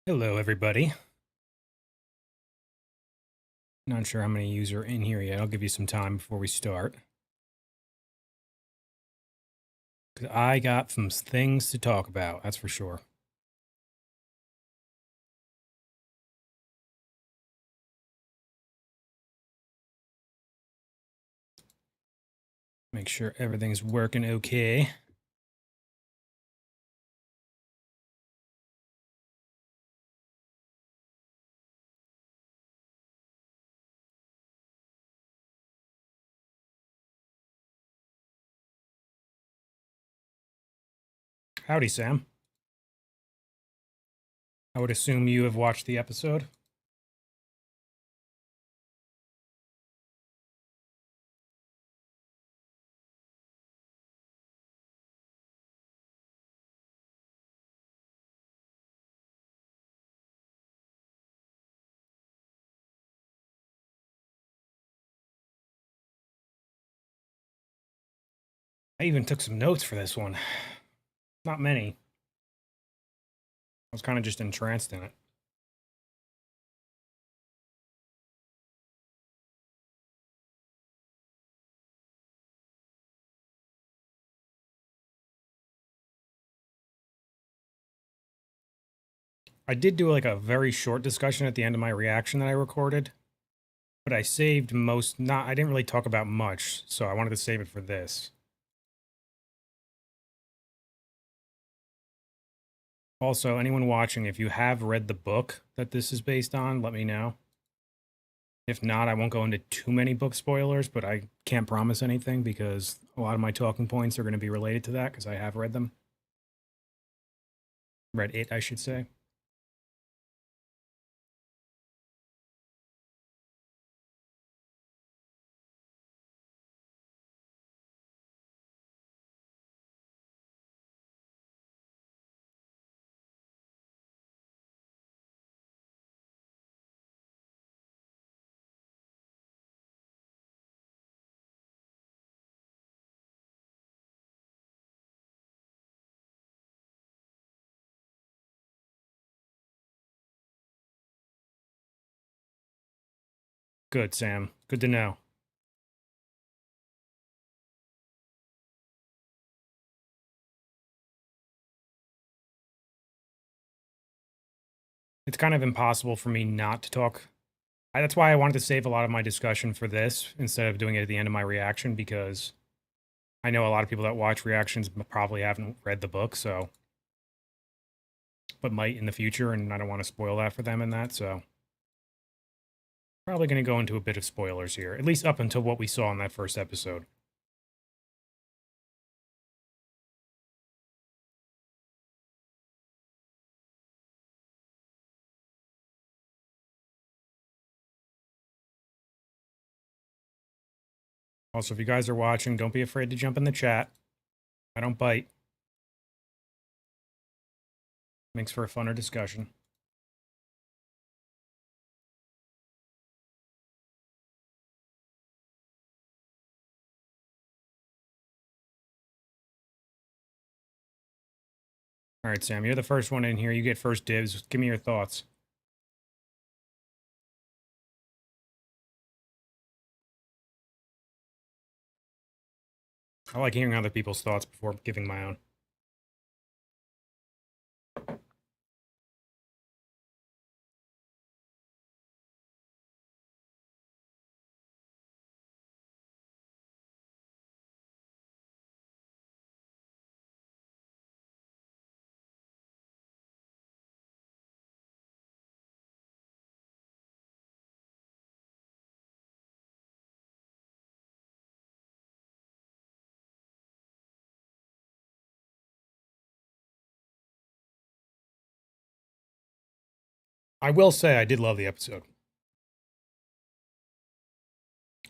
Hello, everybody. Not sure how many of you are in here yet. I'll give you some time before we start. 'Cause I got some things to talk about, that's for sure. Make sure everything's working okay. Howdy, Sam. I would assume you have watched the episode. I even took some notes for this one. Not many. I was kind of just entranced in it. I did do like a very short discussion at the end of my reaction that I recorded, but I saved most, I didn't really talk about much, so I wanted to save it for this. Also, anyone watching, if you have read the book that this is based on, let me know. If not, I won't go into too many book spoilers, but I can't promise anything because a lot of my talking points are going to be related to that because I have read them. Read it, I should say. Good, Sam. Good to know. It's kind of impossible for me not to talk. That's why I wanted to save a lot of my discussion for this instead of doing it at the end of my reaction because I know a lot of people that watch reactions probably haven't read the book, so but might in the future, and I don't want to spoil that for them in that, so probably going to go into a bit of spoilers here, at least up until what we saw in that first episode. Also, if you guys are watching, don't be afraid to jump in the chat. I don't bite. Makes for a funner discussion. All right, Sam, you're the first one in here. You get first dibs. Give me your thoughts. I like hearing other people's thoughts before giving my own. I will say I did love the episode.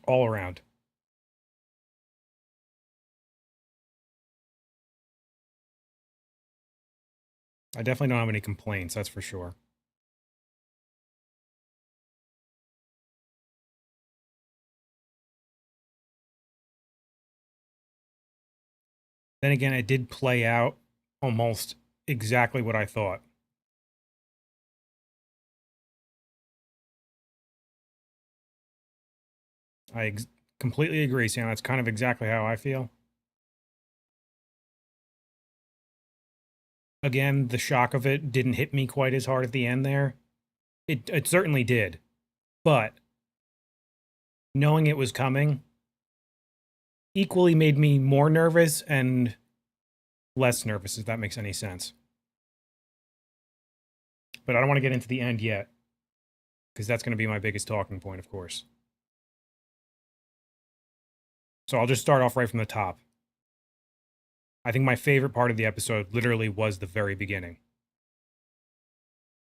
All around. I definitely don't have any complaints, that's for sure. Then again, it did play out almost exactly what I thought. completely agree, Sam. That's kind of exactly how I feel. Again, the shock of it didn't hit me quite as hard at the end there. It certainly did. But knowing it was coming equally made me more nervous and less nervous, if that makes any sense. But I don't want to get into the end yet, because that's going to be my biggest talking point, of course. So I'll just start off right from the top. I think my favorite part of the episode literally was the very beginning.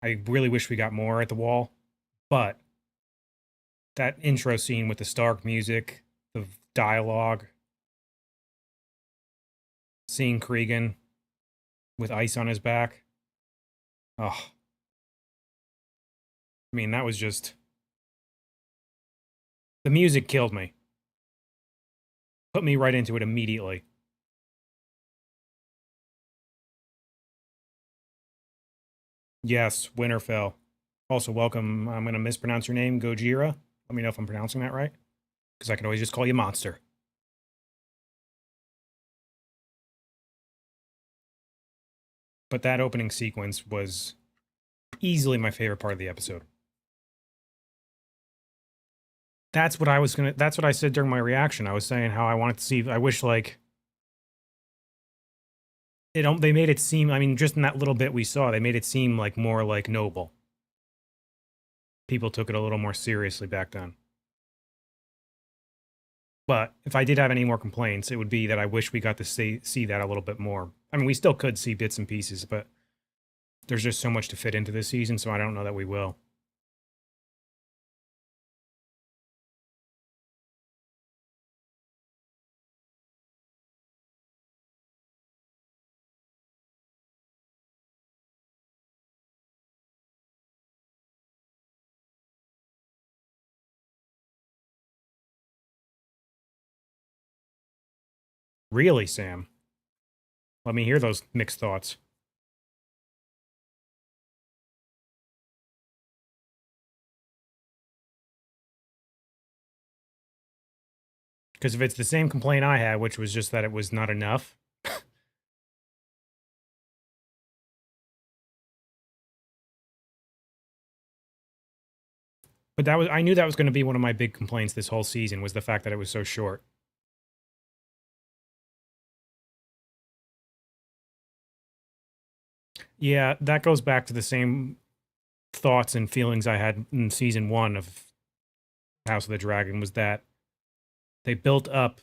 I really wish we got more at the wall, but that intro scene with the Stark music, the dialogue, seeing Cregan with ice on his back. Oh, I mean, that was just. The music killed me. Put me right into it immediately. Yes, Winterfell. Also, welcome. I'm going to mispronounce your name, Gojira. Let me know if I'm pronouncing that right, because I can always just call you Monster. But that opening sequence was easily my favorite part of the episode. That's what I said during my reaction. I was saying how I wanted to see, I wish like they made it seem, I mean, just in that little bit we saw, they made it seem like more like noble. People took it a little more seriously back then. But if I did have any more complaints, it would be that I wish we got to see that a little bit more. I mean, we still could see bits and pieces, but there's just so much to fit into this season, so I don't know that we will. Really, Sam? Let me hear those mixed thoughts. Because if it's the same complaint I had, which was just that it was not enough. But I knew that was going to be one of my big complaints this whole season, was the fact that it was so short. Yeah, that goes back to the same thoughts and feelings I had in season 1 of House of the Dragon, was that they built up.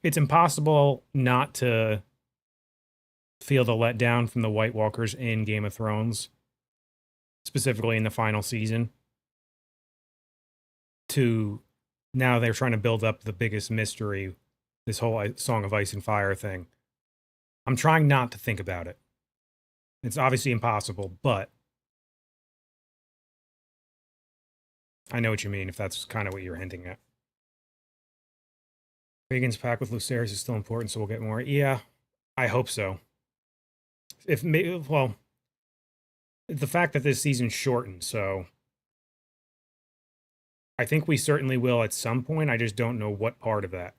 It's impossible not to feel the letdown from the White Walkers in Game of Thrones, specifically in the final season. To now they're trying to build up the biggest mystery, this whole Song of Ice and Fire thing. I'm trying not to think about it. It's obviously impossible, but I know what you mean, if that's kind of what you're hinting at. Rhaegon's pact with Lucerys is still important, so we'll get more. Yeah, I hope so. Well, the fact that this season's shortened, so I think we certainly will at some point. I just don't know what part of that.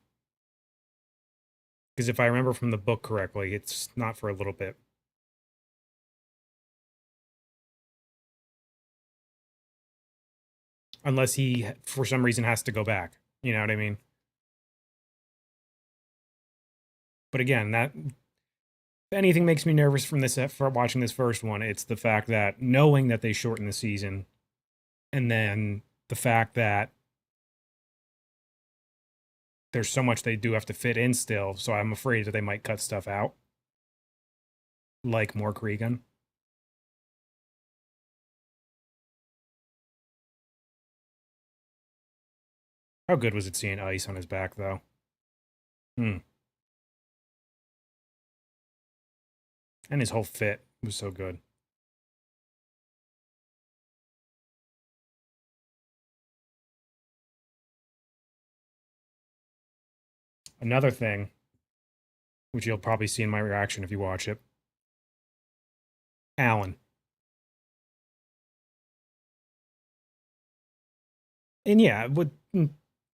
Because if I remember from the book correctly, it's not for a little bit. Unless he, for some reason, has to go back. You know what I mean? But again, that if anything makes me nervous from this for watching this first one, it's the fact that knowing that they shortened the season, and then the fact that there's so much they do have to fit in still, so I'm afraid that they might cut stuff out. Like more Cregan. How good was it seeing ice on his back, though? Hmm. And his whole fit was so good. Another thing, which you'll probably see in my reaction if you watch it, Alan. And yeah,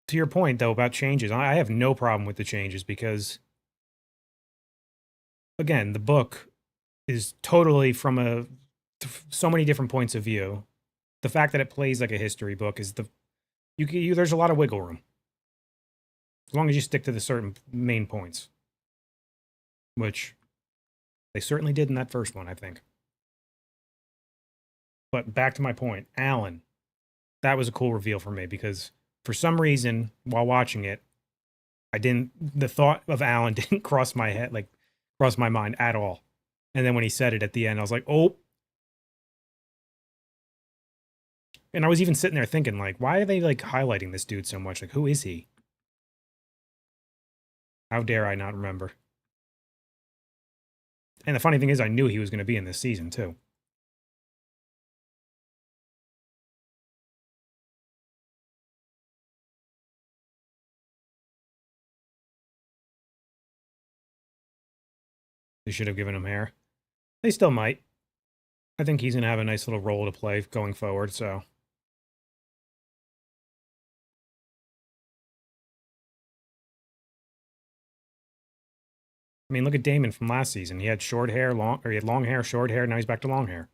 to your point though about changes, I have no problem with the changes because again, the book is totally from so many different points of view. The fact that it plays like a history book is there's a lot of wiggle room as long as you stick to the certain main points, which they certainly did in that first one, I think. But back to my point, Alan, that was a cool reveal for me because for some reason while watching it, the thought of Alan didn't cross my head, like cross my mind at all. And then when he said it at the end, I was like, oh. And I was even sitting there thinking, like, why are they like highlighting this dude so much? Like, who is he? How dare I not remember? And the funny thing is, I knew he was going to be in this season too. They should have given him hair. They still might. I think he's going to have a nice little role to play going forward, so. I mean, look at Damon from last season. He had short hair, he had long hair, short hair, now he's back to long hair.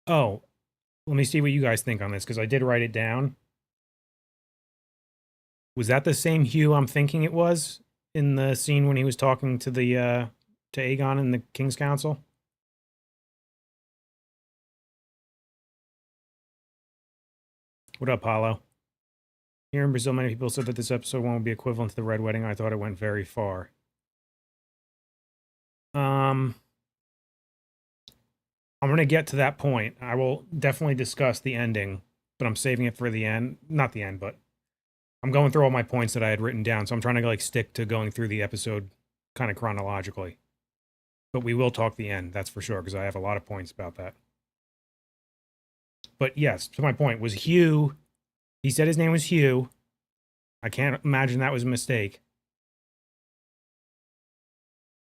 Oh, let me see what you guys think on this, because I did write it down. Was that the same Hugh I'm thinking it was in the scene when he was talking to the to Aegon in the King's Council? What up, Paulo? Here in Brazil, many people said that this episode won't be equivalent to the Red Wedding. I thought it went very far. I'm going to get to that point. I will definitely discuss the ending, but I'm saving it for the end. Not the end, but I'm going through all my points that I had written down, so I'm trying to like stick to going through the episode kind of chronologically. But we will talk the end, that's for sure, because I have a lot of points about that. But yes, to my point, was Hugh. He said his name was Hugh. I can't imagine that was a mistake.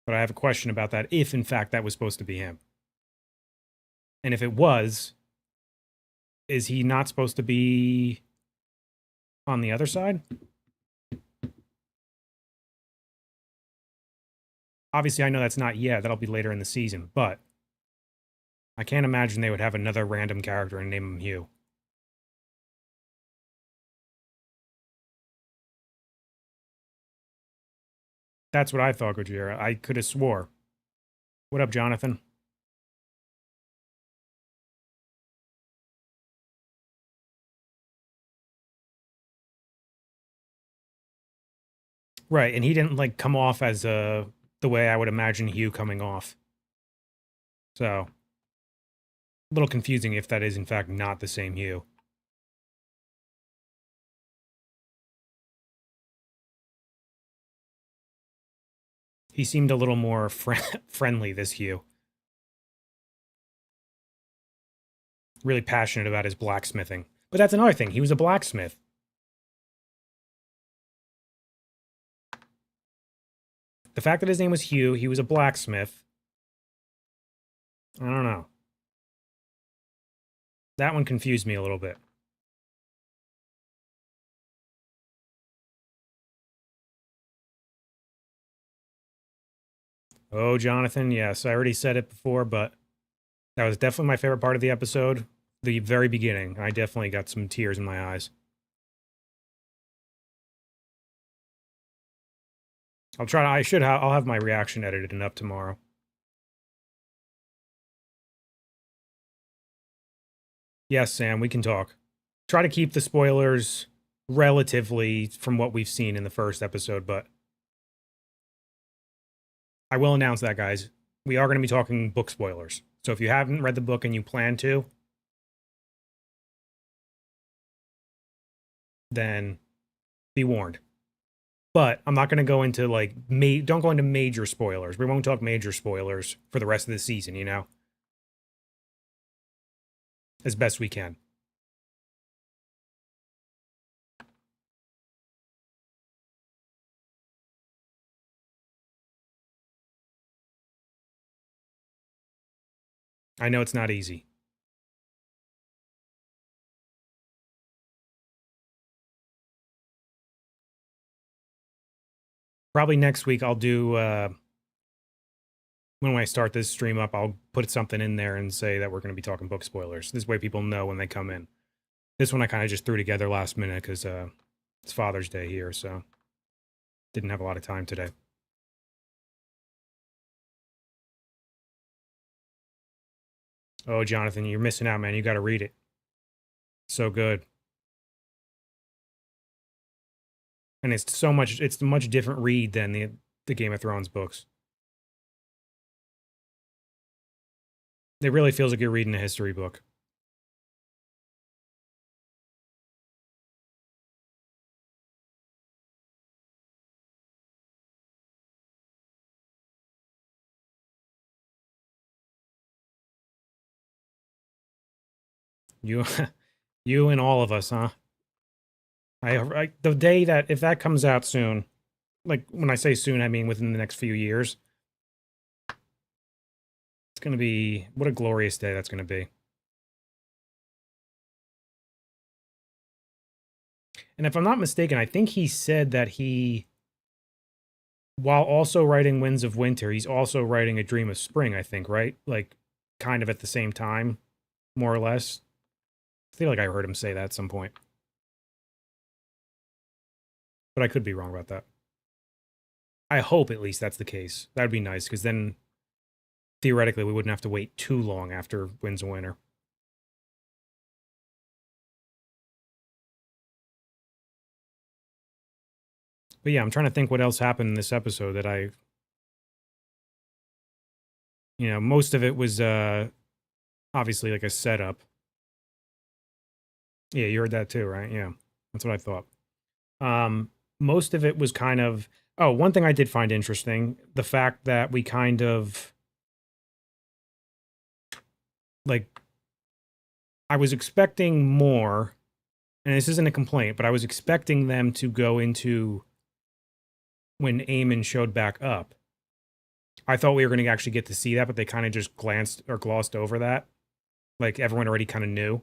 But I have a question about that, if in fact that was supposed to be him. And if it was, is he not supposed to be on the other side? Obviously, I know that's not yet. That'll be later in the season. But I can't imagine they would have another random character and name him Hugh. That's what I thought, Gojira. I could have swore. What up, Jonathan? Right, and he didn't like come off as the way I would imagine Hugh coming off. So, a little confusing if that is in fact not the same Hugh. He seemed a little more friendly, this Hugh. Really passionate about his blacksmithing. But that's another thing. He was a blacksmith. The fact that his name was Hugh, he was a blacksmith. I don't know. That one confused me a little bit. Oh, Jonathan, yes, I already said it before, but that was definitely my favorite part of the episode. The very beginning. I definitely got some tears in my eyes. I'll have my reaction edited and up tomorrow. Yes, Sam, we can talk. Try to keep the spoilers relatively from what we've seen in the first episode, but I will announce that, guys. We are going to be talking book spoilers. So if you haven't read the book and you plan to, then be warned. But I'm not going to go into like don't go into major spoilers. We won't talk major spoilers for the rest of the season, you know? As best we can. I know it's not easy. Probably next week I'll do when I start this stream up, I'll put something in there and say that we're going to be talking book spoilers. This way people know when they come in. This one I kind of just threw together last minute because it's Father's Day here, so didn't have a lot of time today. Oh, Jonathan, you're missing out, man. You got to read it. So good. And it's a much different read than the Game of Thrones books. It really feels like you're reading a history book. You you and all of us, huh? The day that if that comes out soon, like when I say soon, I mean within the next few years. It's going to be what a glorious day that's going to be. And if I'm not mistaken, I think he said that while also writing Winds of Winter, he's also writing A Dream of Spring, I think, right? Like, kind of at the same time, more or less. I feel like I heard him say that at some point. But I could be wrong about that. I hope at least that's the case. That would be nice, because then theoretically we wouldn't have to wait too long after Winds of Winter. But yeah, I'm trying to think what else happened in this episode that most of it was obviously like a setup. Yeah, you heard that too, right? Yeah. That's what I thought. Most of it was kind of one thing I did find interesting, the fact that we kind of like I was expecting more, and this isn't a complaint, but I was expecting them to go into when Aemon showed back up. I thought we were going to actually get to see that, but they kind of just glanced or glossed over that. Like everyone already kind of knew.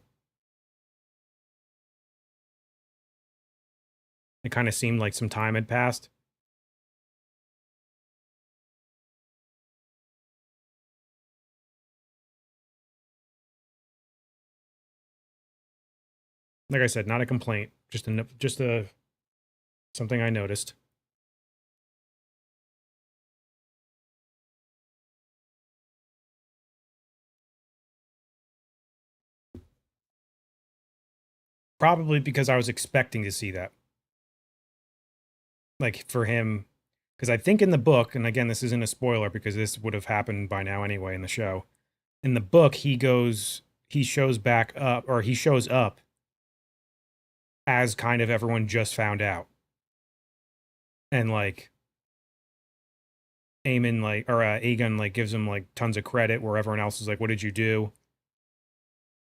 It kind of seemed like some time had passed. Like I said, not a complaint, just a something I noticed. Probably because I was expecting to see that. Like for him, because I think in the book, and again, this isn't a spoiler because this would have happened by now anyway in the show. In the book, he shows back up, or he shows up as kind of everyone just found out. And like, Aemon, like, or Aegon, like, gives him like tons of credit where everyone else is like, what did you do?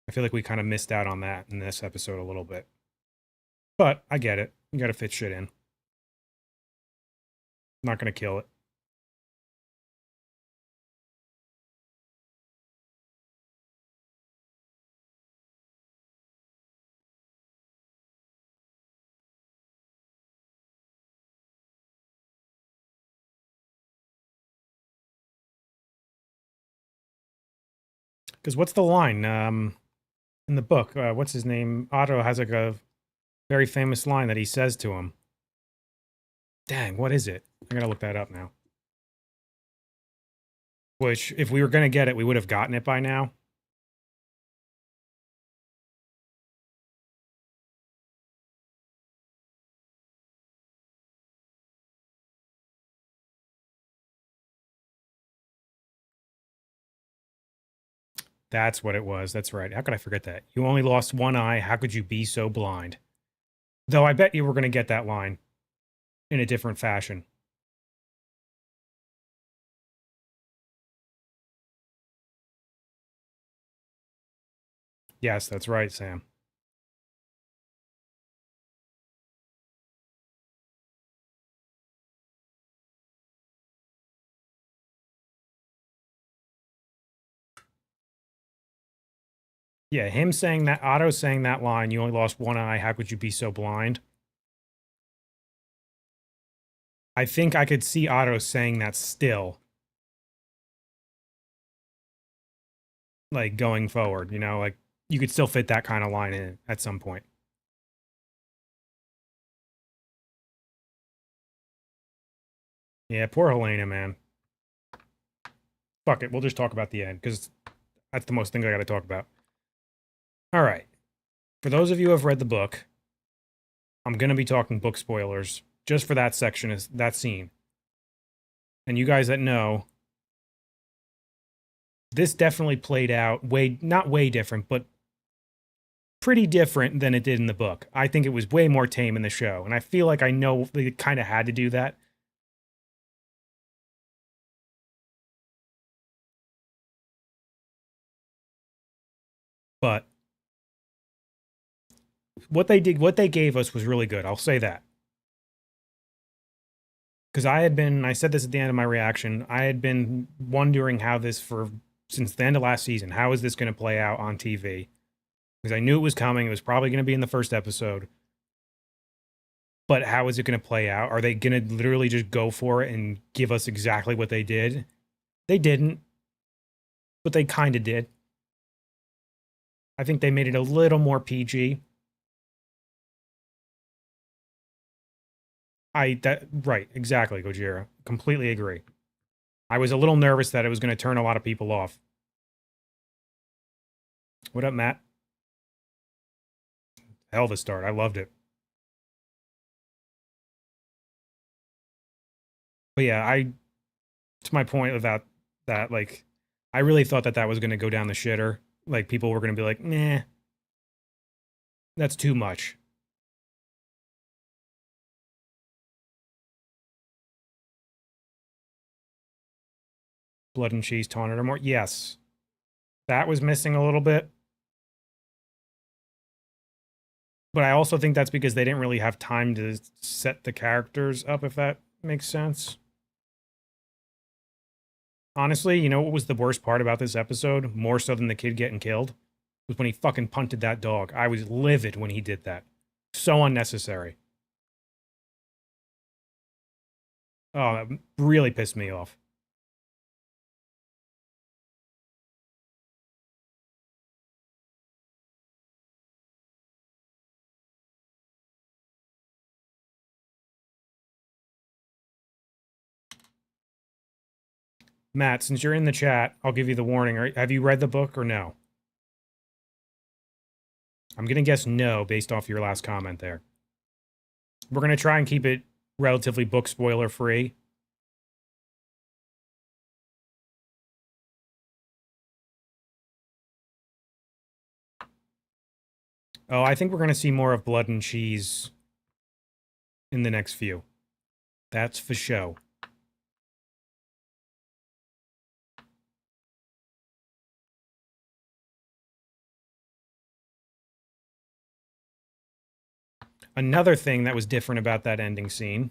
I feel like we kind of missed out on that in this episode a little bit. But I get it. You got to fit shit in. Not going to kill it. Because what's the line in the book? What's his name? Otto has like a very famous line that he says to him. Dang, what is it? I gotta look that up now. Which, if we were gonna get it, we would have gotten it by now. That's what it was. That's right. How could I forget that? You only lost one eye. How could you be so blind? Though I bet you were gonna get that line in a different fashion. Yes, that's right, Sam. Yeah, him saying that, Otto saying that line, "You only lost one eye, how could you be so blind?" I think I could see Otto saying that still, like, going forward, you know? Like, you could still fit that kind of line in at some point. Yeah, poor Helena, man. Fuck it, we'll just talk about the end, because that's the most thing I gotta talk about. Alright. For those of you who have read the book, I'm gonna be talking book spoilers just for that section, is that scene. And you guys that know, this definitely played out not way different, but pretty different than it did in the book. I think it was way more tame in the show, and I feel like I know they kind of had to do that. But what they gave us was really good. I'll say that. Because I said this at the end of my reaction, I had been wondering how since the end of last season, how is this going to play out on TV? Because I knew it was coming. It was probably going to be in the first episode. But how is it going to play out? Are they going to literally just go for it and give us exactly what they did? They didn't, but they kind of did. I think they made it a little more PG. Right, exactly, Gojira. Completely agree. I was a little nervous that it was going to turn a lot of people off. What up, Matt? Hell of a start. I loved it. But yeah, to my point about that, like, I really thought that was going to go down the shitter. Like, people were going to be like, nah, that's too much. Blood and cheese taunted her more. Yes. That was missing a little bit. But I also think that's because they didn't really have time to set the characters up, if that makes sense. Honestly, you know what was the worst part about this episode? More so than the kid getting killed? Was when he fucking punted that dog. I was livid when he did that. So unnecessary. Oh, that really pissed me off. Matt, since you're in the chat, I'll give you the warning. Have you read the book or no? I'm going to guess no based off your last comment there. We're going to try and keep it relatively book spoiler free. Oh, I think we're going to see more of Blood and Cheese in the next few. That's for show. Another thing that was different about that ending scene,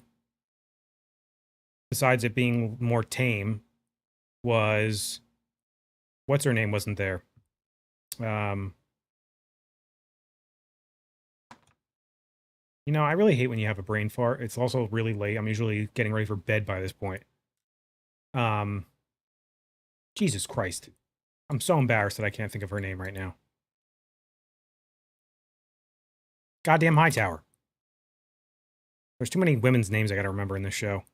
besides it being more tame, was what's her name wasn't there. You know, I really hate when you have a brain fart. It's also really late. I'm usually getting ready for bed by this point. Jesus Christ. I'm so embarrassed that I can't think of her name right now. Goddamn Hightower. There's too many women's names I gotta remember in this show.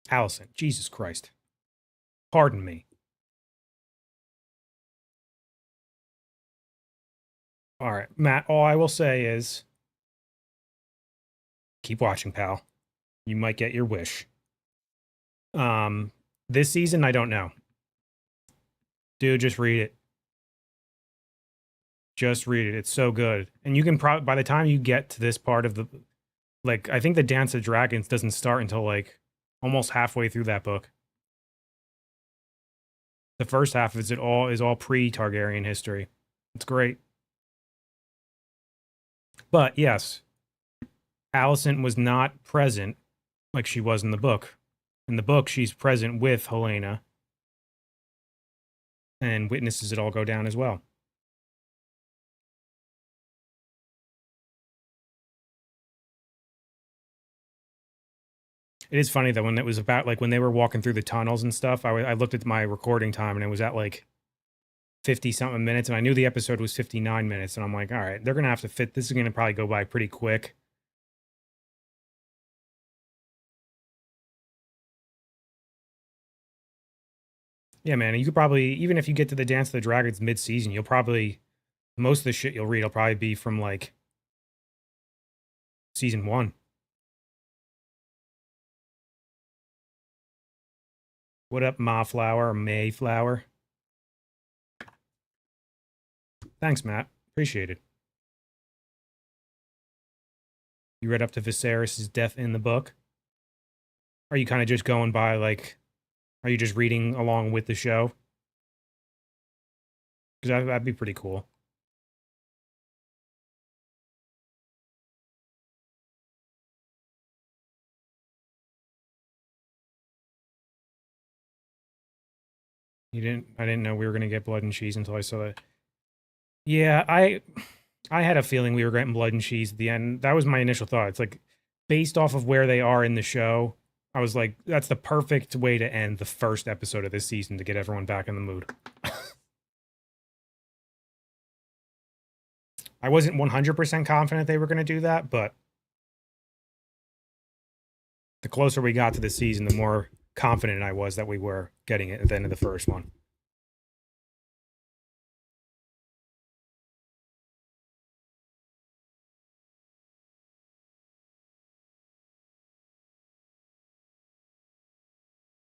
Allison. Jesus Christ. Pardon me. All right, Matt, all I will say is keep watching, pal. You might get your wish. This season, I don't know. Dude, just read it. Just read it. It's so good. And you can probably, by the time you get to this part of the, like, I think the Dance of Dragons doesn't start until, like, almost halfway through that book. The first half is all pre-Targaryen history. It's great. But yes, Alicent was not present like she was in the book. In the book, she's present with Helena and witnesses it all go down as well. It is funny that when it was about like when they were walking through the tunnels and stuff, I looked at my recording time and it was at like 50 something minutes, and I knew the episode was 59 minutes, and I'm like, all right, they're gonna have to fit. This is gonna probably go by pretty quick. Yeah, man, you could probably, even if you get to the Dance of the Dragons mid-season, you'll probably, most of the shit you'll read will probably be from like season 1. What up, Maflower or Mayflower? Thanks, Matt. Appreciate it. You read up to Viserys' death in the book? Are you kind of just going by like, are you just reading along with the show? Because that'd be pretty cool. I didn't know we were gonna get Blood and Cheese until I saw that. Yeah, I had a feeling we were getting Blood and Cheese at the end. That was my initial thought. It's like based off of where they are in the show, I was like, that's the perfect way to end the first episode of this season to get everyone back in the mood. I wasn't 100% confident they were going to do that, but the closer we got to the season, the more confident I was that we were getting it at the end of the first one.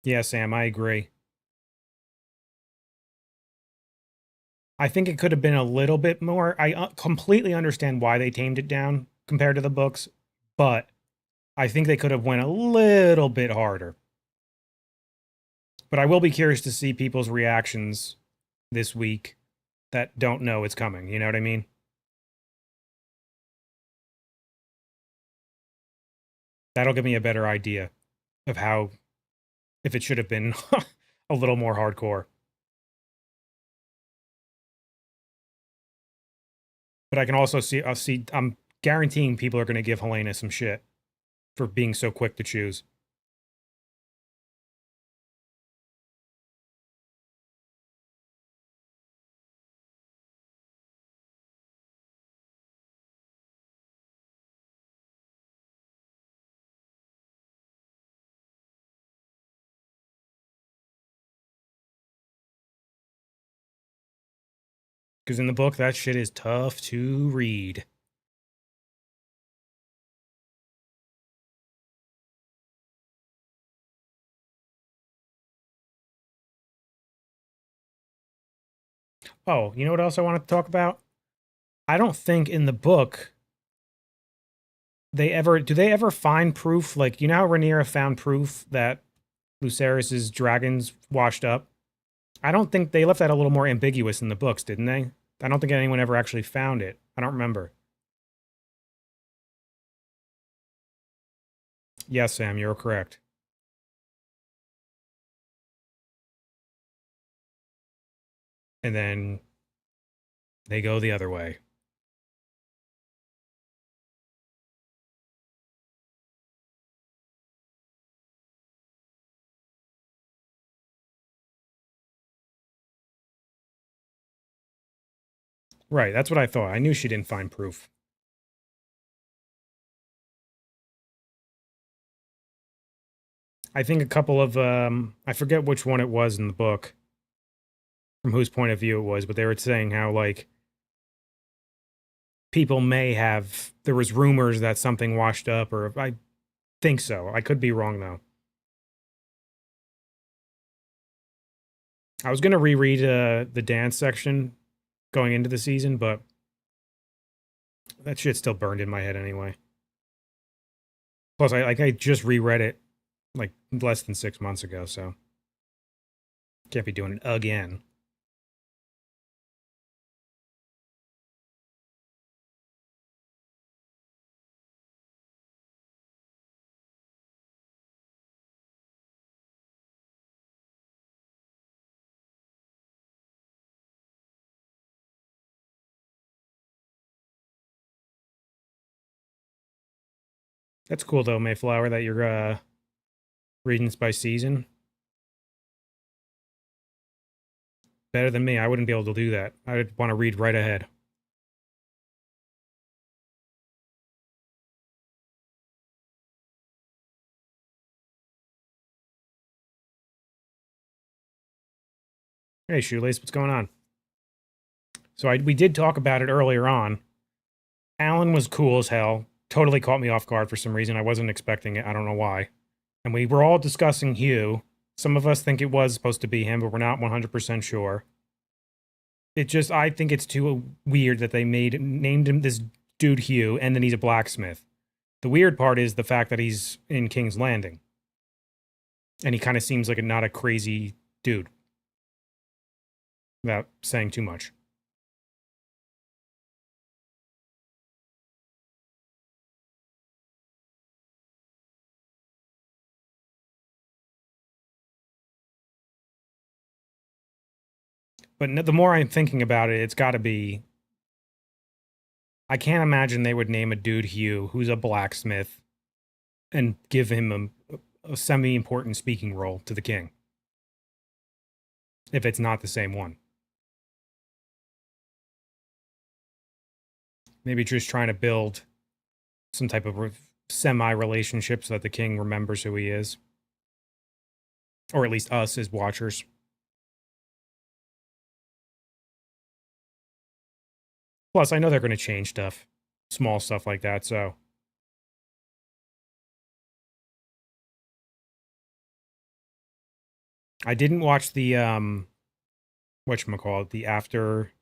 Yeah, Sam, I agree. I think it could have been a little bit more. I completely understand why they tamed it down compared to the books, but I think they could have went a little bit harder. But I will be curious to see people's reactions this week that don't know it's coming. You know what I mean? That'll give me a better idea of how, if it should have been a little more hardcore. But I can also see, I'm guaranteeing people are going to give Helena some shit for being so quick to choose. Because in the book, that shit is tough to read. Oh, you know what else I wanted to talk about? I don't think in the book do they ever find proof? Like, you know how Rhaenyra found proof that Lucerys's dragons washed up? I don't think they left that a little more ambiguous in the books, didn't they? I don't think anyone ever actually found it. I don't remember. Yes, Sam, you're correct. And then they go the other way. Right, that's what I thought. I knew she didn't find proof. I think a couple of I forget which one it was in the book, from whose point of view it was, but they were saying how like people may have there was rumors that something washed up, or I think so. I could be wrong though. I was gonna reread the dance section going into the season, but that shit still burned in my head anyway. Plus, I just reread it like less than 6 months ago, so can't be doing it again. That's cool though, Mayflower, that you're reading this by season. Better than me. I wouldn't be able to do that. I would want to read right ahead. Hey, Shoelace, what's going on? So we did talk about it earlier on. Alan was cool as hell. Totally caught me off guard for some reason. I wasn't expecting it. I don't know why. And we were all discussing Hugh. Some of us think it was supposed to be him, but we're not 100% sure. It just, I think it's too weird that they named him this dude Hugh, and then he's a blacksmith. The weird part is the fact that he's in King's Landing. And he kind of seems like not a crazy dude. Without saying too much. But the more I'm thinking about it, it's got to be. I can't imagine they would name a dude Hugh who's a blacksmith and give him a semi important speaking role to the king. If it's not the same one. Maybe just trying to build some type of semi relationship so that the king remembers who he is. Or at least us as watchers. Plus, I know they're going to change stuff. Small stuff like that, so. I didn't watch the, whatchamacallit, the after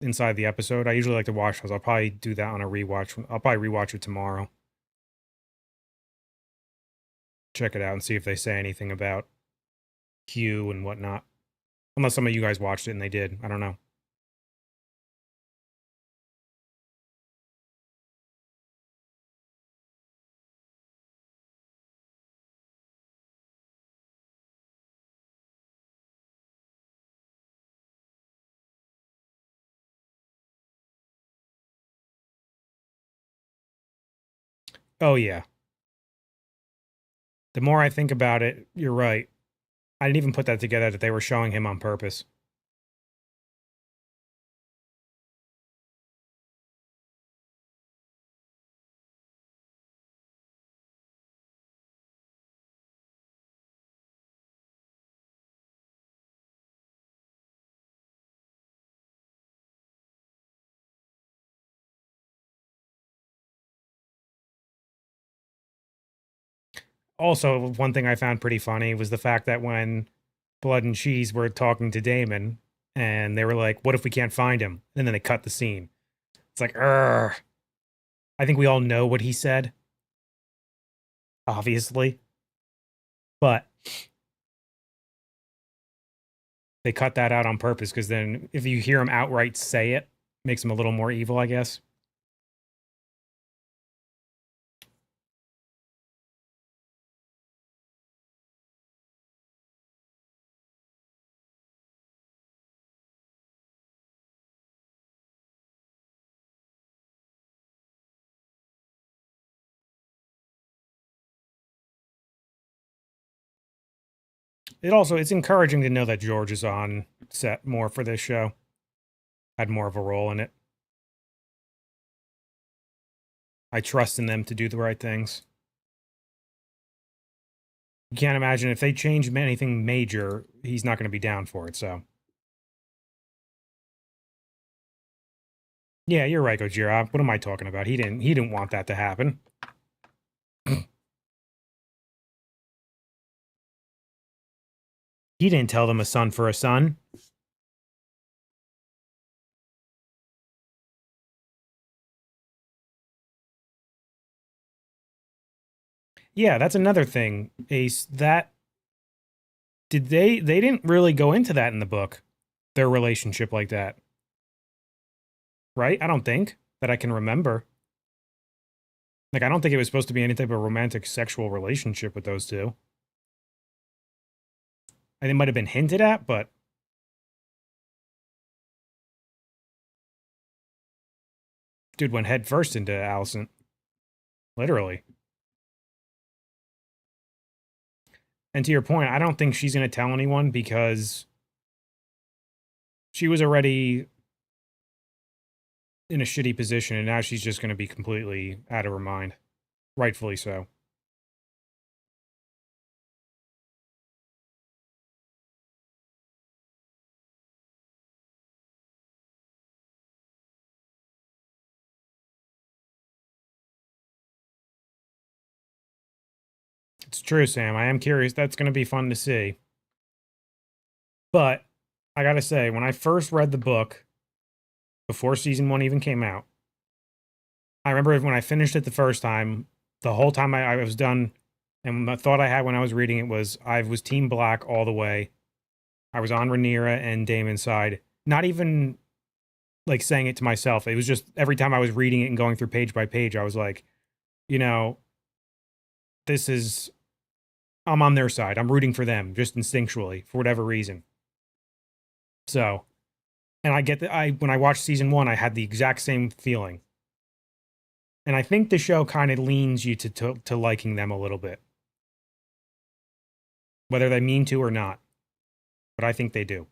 inside the episode. I usually like to watch those. I'll probably do that on a rewatch. I'll probably rewatch it tomorrow. Check it out and see if they say anything about Hugh and whatnot. Unless some of you guys watched it and they did. I don't know. Oh, yeah. The more I think about it, you're right. I didn't even put that together that they were showing him on purpose. Also, one thing I found pretty funny was the fact that when Blood and Cheese were talking to Damon and they were like, what if we can't find him? And then they cut the scene. It's like, I think we all know what he said. Obviously. But they cut that out on purpose because then if you hear him outright say it, makes him a little more evil, I guess. It's encouraging to know that George is on set more for this show. Had more of a role in it. I trust in them to do the right things. You can't imagine if they change anything major, he's not going to be down for it, so. Yeah, you're right, Gojira. What am I talking about? He didn't want that to happen. He didn't tell them a son for a son. Yeah, that's another thing, Ace. That they didn't really go into that in the book, their relationship like that. Right? I don't think that I can remember. Like, I don't think it was supposed to be any type of romantic sexual relationship with those two. And it might have been hinted at, but dude went head first into Alicent. Literally. And to your point, I don't think she's going to tell anyone because she was already in a shitty position and now she's just going to be completely out of her mind. Rightfully so. It's true, Sam. I am curious. That's going to be fun to see. But I got to say, when I first read the book, before season 1 even came out, I remember when I finished it the first time, the whole time I was done, and the thought I had when I was reading it was I was Team Black all the way. I was on Rhaenyra and Daemon's side. Not even like saying it to myself. It was just every time I was reading it and going through page by page, I was like, you know, this is, I'm on their side. I'm rooting for them just instinctually for whatever reason. So, and I get that when I watched season 1, I had the exact same feeling. And I think the show kind of leans you to liking them a little bit. Whether they mean to or not. But I think they do.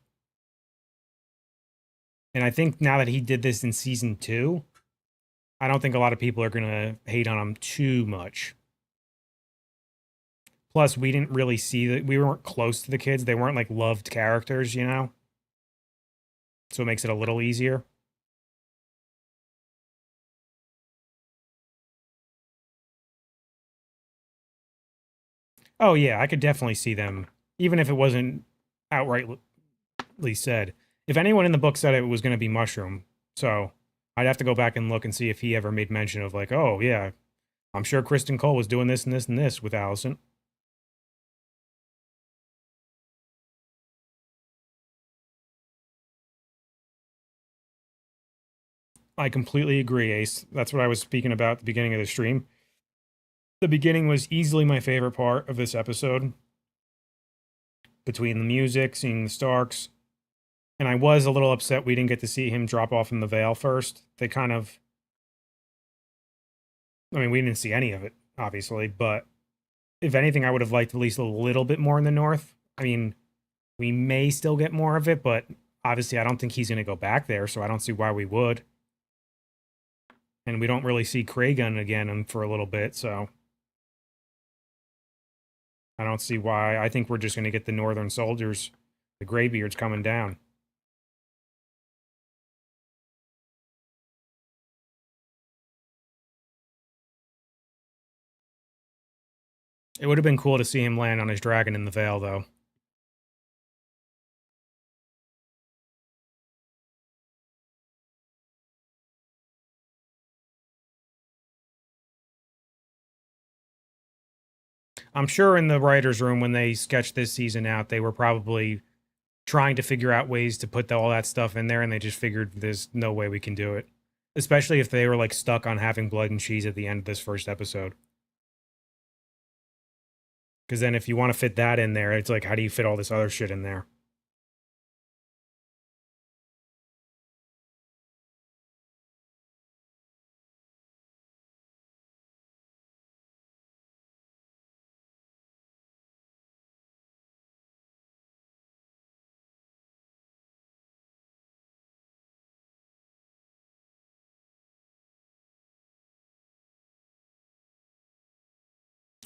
And I think now that he did this in season 2, I don't think a lot of people are going to hate on him too much. Plus, we didn't really see that. We weren't close to the kids. They weren't like loved characters, you know? So it makes it a little easier. Oh, yeah, I could definitely see them, even if it wasn't outrightly said. If anyone in the book said it was going to be Mushroom, so I'd have to go back and look and see if he ever made mention of, like, oh, yeah, I'm sure Kristen Cole was doing this and this and this with Alicent. I completely agree, Ace. That's what I was speaking about at the beginning of the stream. The beginning was easily my favorite part of this episode. Between the music, seeing the Starks, and I was a little upset we didn't get to see him drop off in the Vale first. They kind of, I mean, we didn't see any of it, obviously, but if anything, I would have liked at least a little bit more in the North. I mean, we may still get more of it, but obviously I don't think he's going to go back there, so I don't see why we would. And we don't really see Kragan again for a little bit, so I don't see why. I think we're just going to get the Northern soldiers, the Greybeards, coming down. It would have been cool to see him land on his dragon in the Vale, though. I'm sure in the writer's room, when they sketched this season out, they were probably trying to figure out ways to put all that stuff in there, and they just figured there's no way we can do it. Especially if they were like stuck on having blood and cheese at the end of this first episode. Because then if you want to fit that in there, it's like, how do you fit all this other shit in there?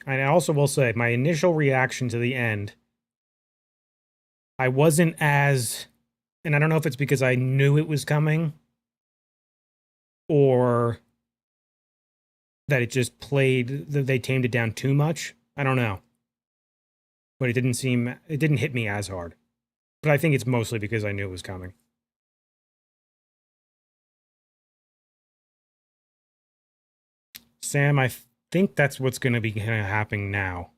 And I also will say, my initial reaction to the end, I wasn't as, and I don't know if it's because I knew it was coming or that it just played, they tamed it down too much. I don't know. But it didn't hit me as hard. But I think it's mostly because I knew it was coming. Sam, I think that's what's going to be kind of happening now.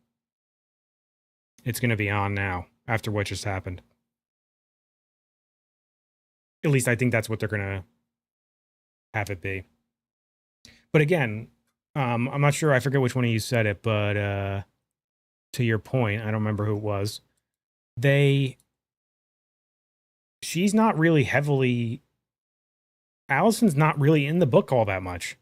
It's going to be on now after what just happened. At least I think that's what they're going to have it be. But again, I'm not sure. I forget which one of you said it, but to your point, I don't remember who it was. She's not really heavily. Alicent's not really in the book all that much.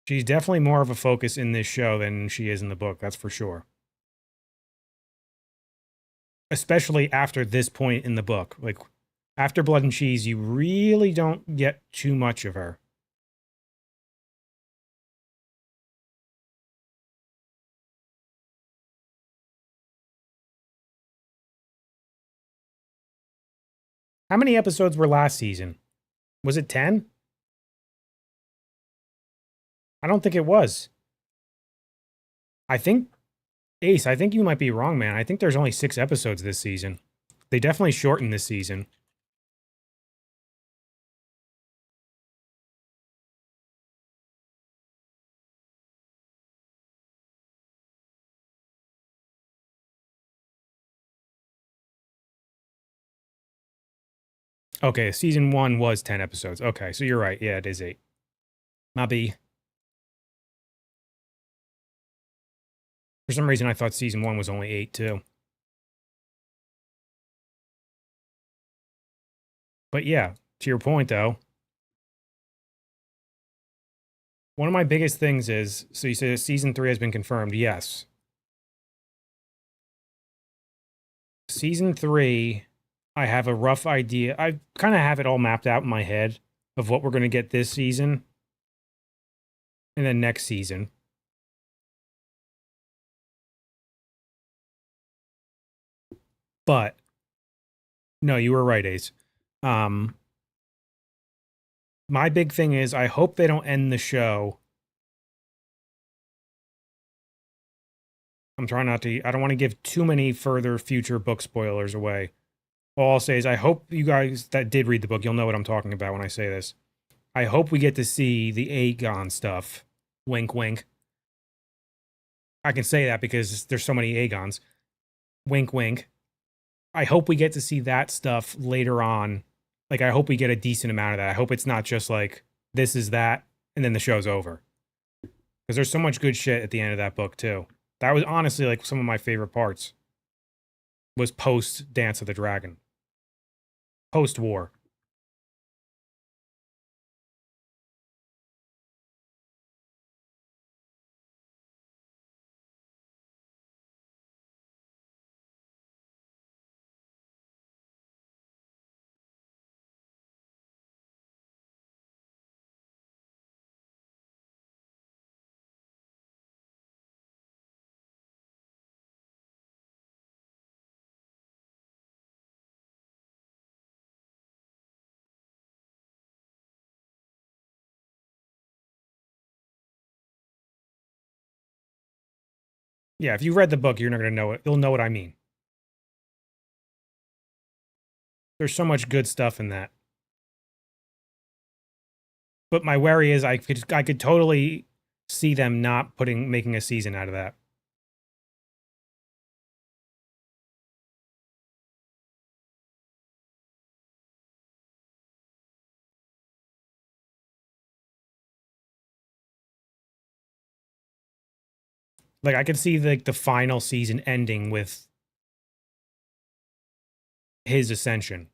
She's definitely more of a focus in this show than she is in the book, that's for sure. Especially after this point in the book. Like, after Blood and Cheese, you really don't get too much of her. How many episodes were last season? Was it 10? I don't think it was. I think, Ace, I think you might be wrong, man. I think there's only 6 episodes this season. They definitely shortened this season. Okay, season 1 was 10 episodes. Okay, so you're right. Yeah, it is 8. Maybe. For some reason, I thought season 1 was only 8, too. But yeah, to your point, though, one of my biggest things is, so you say season 3 has been confirmed. Yes. Season 3, I have a rough idea. I kind of have it all mapped out in my head of what we're going to get this season and then next season. But no, you were right, Ace. My big thing is I hope they don't end the show. I'm trying not to, I don't want to give too many further future book spoilers away. All I'll say is I hope you guys that did read the book, you'll know what I'm talking about when I say this. I hope we get to see the Aegon stuff. Wink, wink. I can say that because there's so many Aegons. Wink, wink. I hope we get to see that stuff later on. Like, I hope we get a decent amount of that. I hope it's not just like, this is that, and then the show's over. Because there's so much good shit at the end of that book, too. That was honestly like some of my favorite parts. Was post Dance of the Dragon. Post war. Yeah, if you read the book, you're not going to know it. You'll know what I mean. There's so much good stuff in that. But my worry is I could totally see them not making a season out of that. Like, I could see the final season ending with his ascension.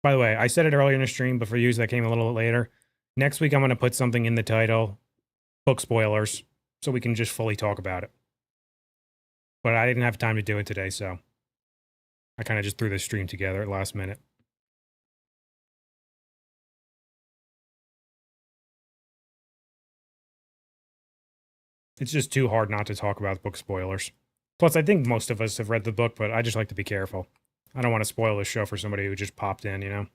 By the way, I said it earlier in the stream, but for you that came a little later, next week I'm going to put something in the title, book spoilers, so we can just fully talk about it. But I didn't have time to do it today, so I kind of just threw this stream together at last minute. It's just too hard not to talk about book spoilers. Plus, I think most of us have read the book, but I just like to be careful. I don't want to spoil the show for somebody who just popped in, you know?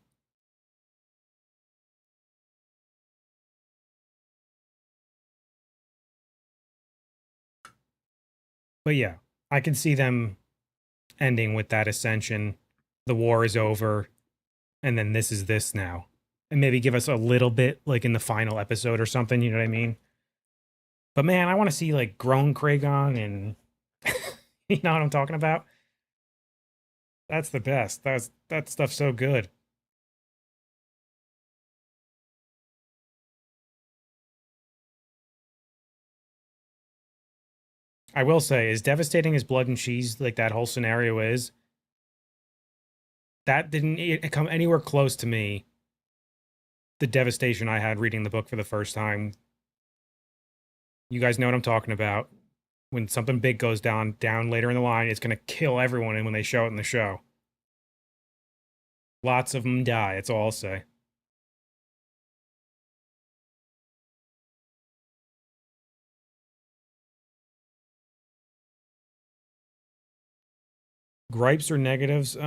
But yeah, I can see them ending with that ascension. The war is over, and then this is this now. And maybe give us a little bit like in the final episode or something, you know what I mean? But man, I want to see like grown Kragon and you know what I'm talking about? That's the best. That stuff's so good. I will say, as devastating as Blood and Cheese, like that whole scenario is, that didn't come anywhere close to me the devastation I had reading the book for the first time. You guys know what I'm talking about. When something big goes down later in the line, it's going to kill everyone. And when they show it in the show, lots of them die. That's all I'll say. Gripes or negatives?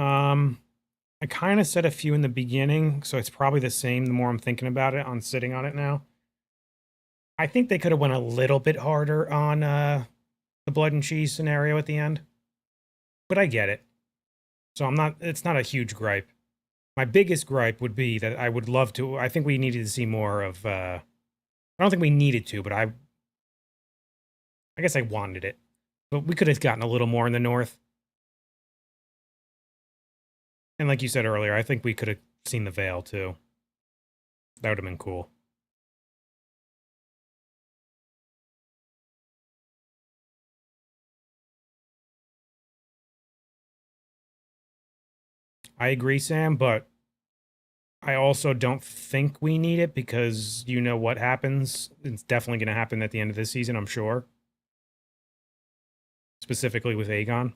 I kind of said a few in the beginning, so it's probably the same the more I'm thinking about it on sitting on it now. I think they could have went a little bit harder on the blood and cheese scenario at the end. But I get it. So it's not a huge gripe. My biggest gripe would be that I would love to, I think we needed to see more of, I don't think we needed to, but I guess I wanted it. But we could have gotten a little more in the north. And like you said earlier, I think we could have seen the Veil too. That would have been cool. I agree, Sam, but I also don't think we need it because you know what happens. It's definitely going to happen at the end of this season, I'm sure. Specifically with Aegon.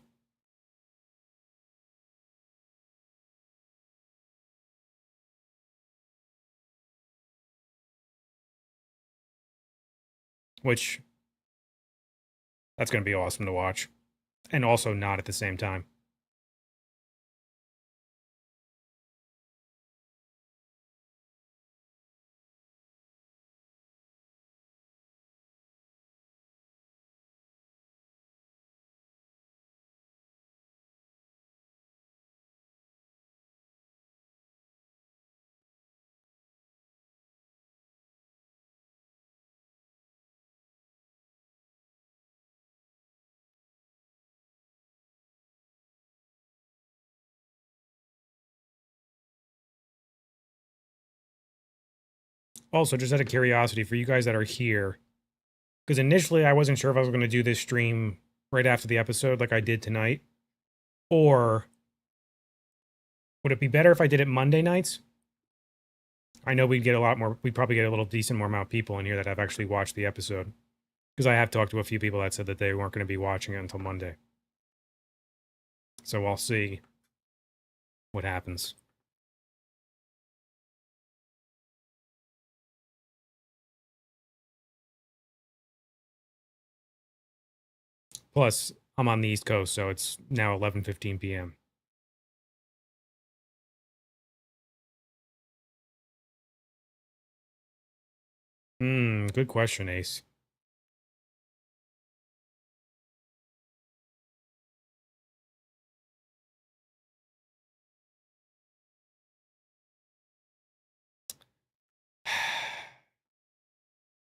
Which, that's going to be awesome to watch. And also not at the same time. Also, just out of curiosity, for you guys that are here, because initially I wasn't sure if I was going to do this stream right after the episode like I did tonight, or would it be better if I did it Monday nights? I know we'd probably get a little decent more amount of people in here that have actually watched the episode. Because I have talked to a few people that said that they weren't going to be watching it until Monday. So I'll see what happens. Plus, I'm on the East Coast, so it's now 11:15 p.m. Good question, Ace.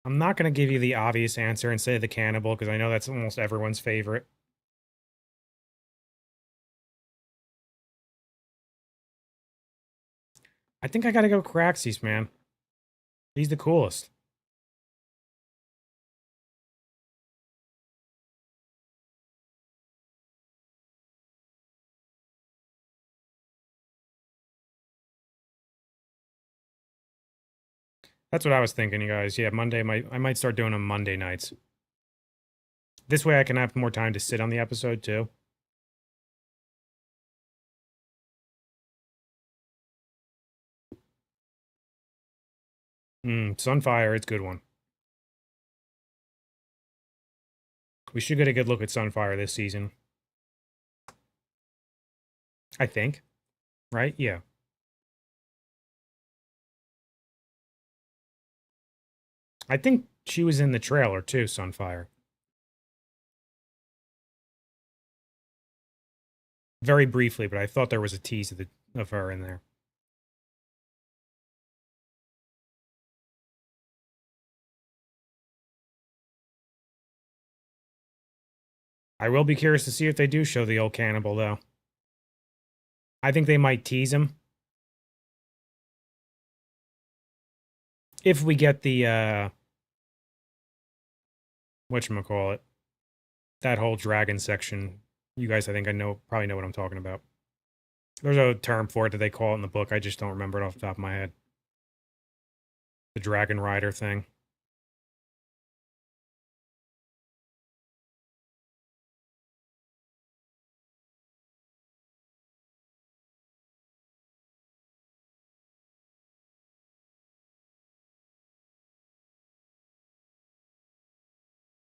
I'm not going to give you the obvious answer and say the cannibal, because I know that's almost everyone's favorite. I think I got to go Craxis, man. He's the coolest. That's what I was thinking, you guys. Yeah, I might start doing them Monday nights. This way I can have more time to sit on the episode, too. Sunfire, it's a good one. We should get a good look at Sunfire this season. I think. Right? Yeah. I think she was in the trailer too, Sunfire. Very briefly, but I thought there was a tease of her in there. I will be curious to see if they do show the old cannibal, though. I think they might tease him. If we get the, whatchamacallit, that whole dragon section. You guys, I think probably know what I'm talking about. There's a term for it that they call it in the book. I just don't remember it off the top of my head. The Dragon Rider thing.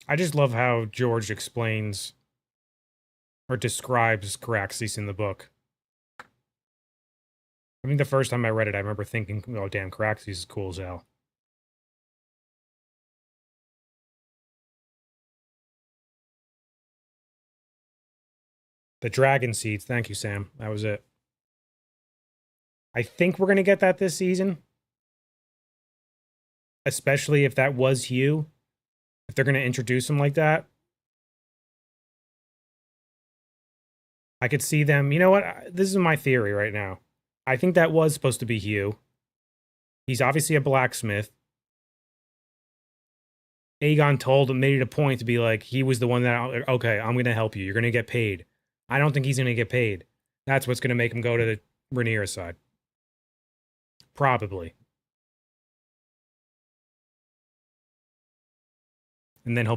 I just love how George explains or describes Caraxes in the book. I mean, the first time I read it, I remember thinking, oh, damn, Caraxes is cool as hell. The Dragon Seeds. Thank you, Sam. That was it. I think we're going to get that this season. Especially if that was Hugh. If they're going to introduce him like that. I could see them. You know what? This is my theory right now. I think that was supposed to be Hugh. He's obviously a blacksmith. Aegon told him, made it a point to be like, he was the one that, okay, I'm going to help you. You're going to get paid. I don't think he's going to get paid. That's what's going to make him go to the Rhaenyra side. Probably. And then he'll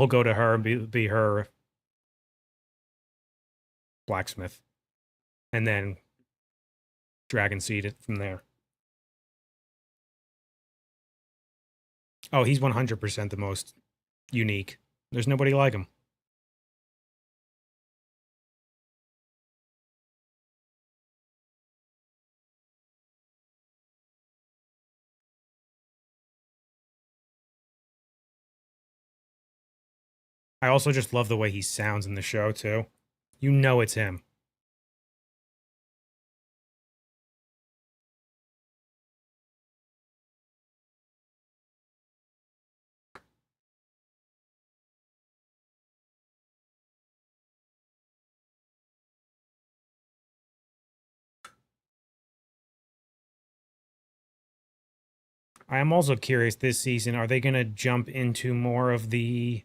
go to her and be her blacksmith. And then Dragon Seed it from there. Oh, he's 100% the most unique. There's nobody like him. I also just love the way he sounds in the show, too. You know it's him. I am also curious this season, are they going to jump into more of the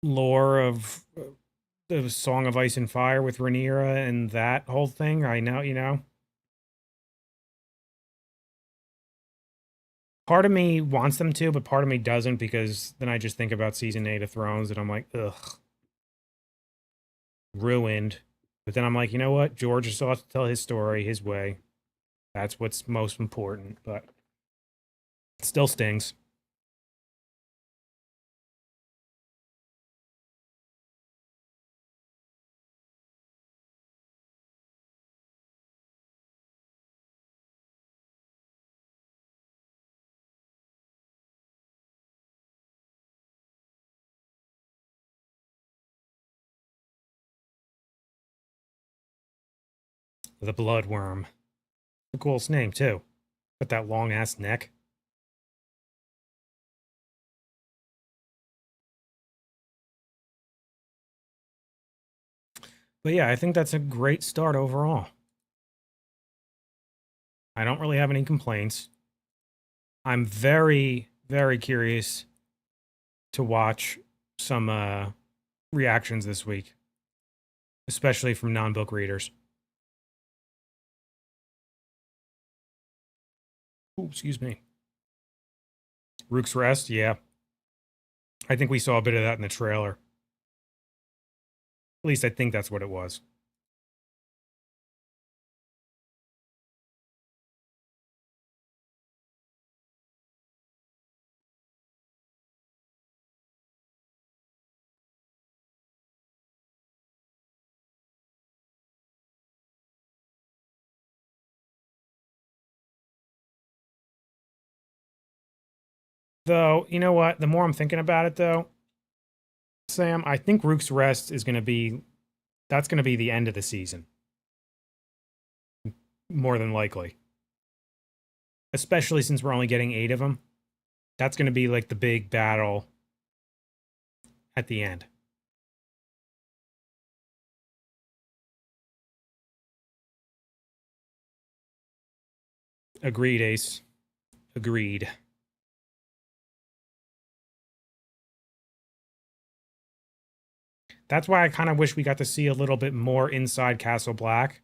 lore of the Song of Ice and Fire with Rhaenyra and that whole thing? I know, you know. Part of me wants them to, but part of me doesn't, because then I just think about season 8 of Thrones and I'm like, ugh. Ruined. But then I'm like, you know what? George still has to tell his story his way. That's what's most important, but it still stings. The Bloodworm. The coolest name, too. With that long ass neck. But yeah, I think that's a great start overall. I don't really have any complaints. I'm very, very curious to watch some reactions this week, especially from non-book readers. Ooh, excuse me. Rook's Rest, yeah. I think we saw a bit of that in the trailer. At least I think that's what it was. Though, you know what? The more I'm thinking about it, though, Sam, I think Rook's Rest is going to be... That's going to be the end of the season. More than likely. Especially since we're only getting 8 of them. That's going to be like the big battle at the end. Agreed, Ace. Agreed. That's why I kind of wish we got to see a little bit more inside Castle Black.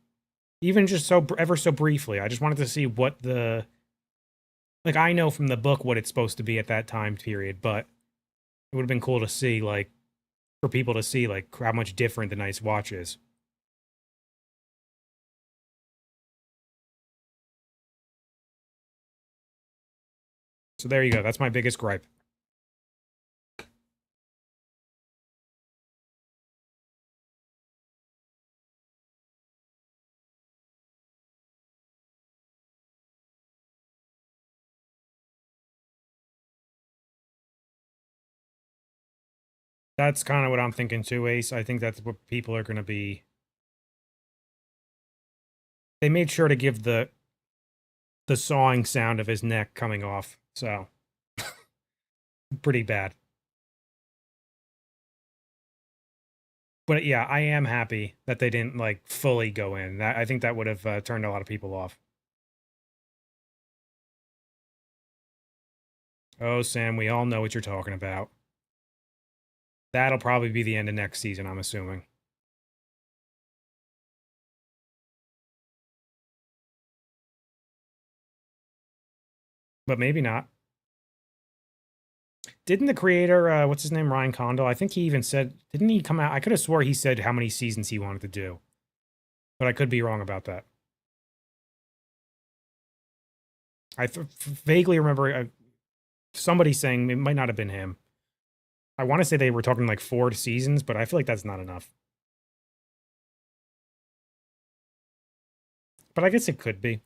even just so ever so briefly. I just wanted to see what the like. I know from the book what it's supposed to be at that time period, but it would have been cool to see like for people to see like how much different the Night's Watch is. So there you go. That's my biggest gripe. That's kind of what I'm thinking too, Ace. I think that's what people are going to be. They made sure to give the sawing sound of his neck coming off. So pretty bad. But yeah, I am happy that they didn't like fully go in. I think that would have turned a lot of people off. Oh, Sam, we all know what you're talking about. That'll probably be the end of next season, I'm assuming. But maybe not. Didn't the creator, what's his name, Ryan Condal? I think he even said, didn't he come out? I could have swore he said how many seasons he wanted to do, but I could be wrong about that. I vaguely remember somebody saying it might not have been him. I want to say they were talking like 4 seasons, but I feel like that's not enough. But I guess it could be.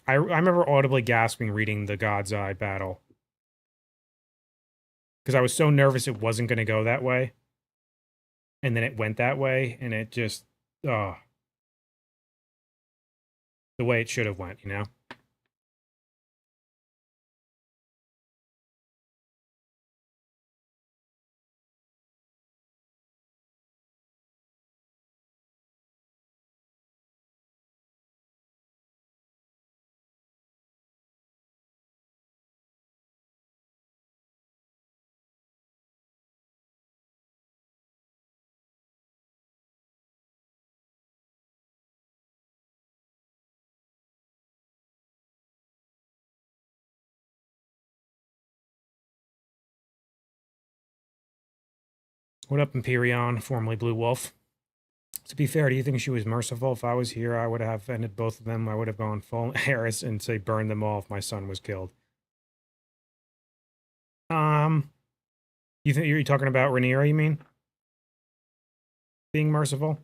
I remember audibly gasping reading the God's Eye battle because I was so nervous it wasn't going to go that way, and then it went that way, and it just, oh, the way it should have went, you know. What up, Empyreon, formerly Blue Wolf? To be fair, do you think she was merciful? If I was here, I would have ended both of them. I would have gone full Harris and say burn them all if my son was killed. Um, you think you're talking about Rhaenyra? You mean being merciful?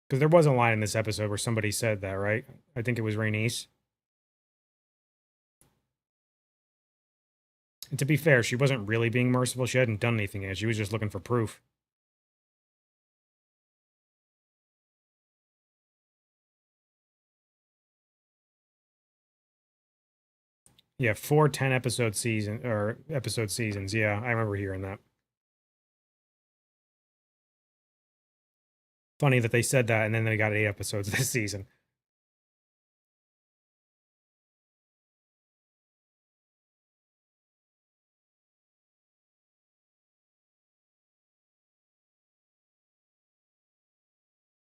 Because there was a line in this episode where somebody said that, right? I think it was Rhaenys. And to be fair, she wasn't really being merciful. She hadn't done anything yet. She was just looking for proof. Yeah, 4 10-episode season or episode seasons. Yeah, I remember hearing that. Funny that they said that and then they got 8 episodes this season.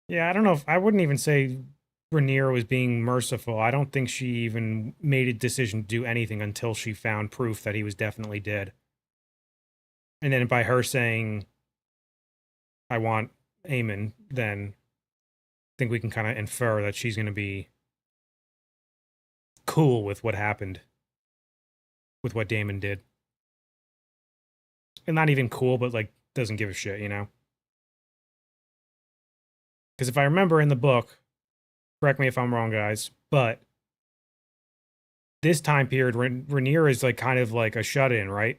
Yeah, I don't know if I wouldn't even say Rhaenyra was being merciful. I don't think she even made a decision to do anything until she found proof that he was definitely dead. And then by her saying, I want Aemon, then I think we can kind of infer that she's going to be cool with what happened, with what Daemon did. And not even cool, but like doesn't give a shit, you know? Because if I remember in the book, correct me if I'm wrong, guys, but this time period, Rhaenyra is like kind of like a shut in, right?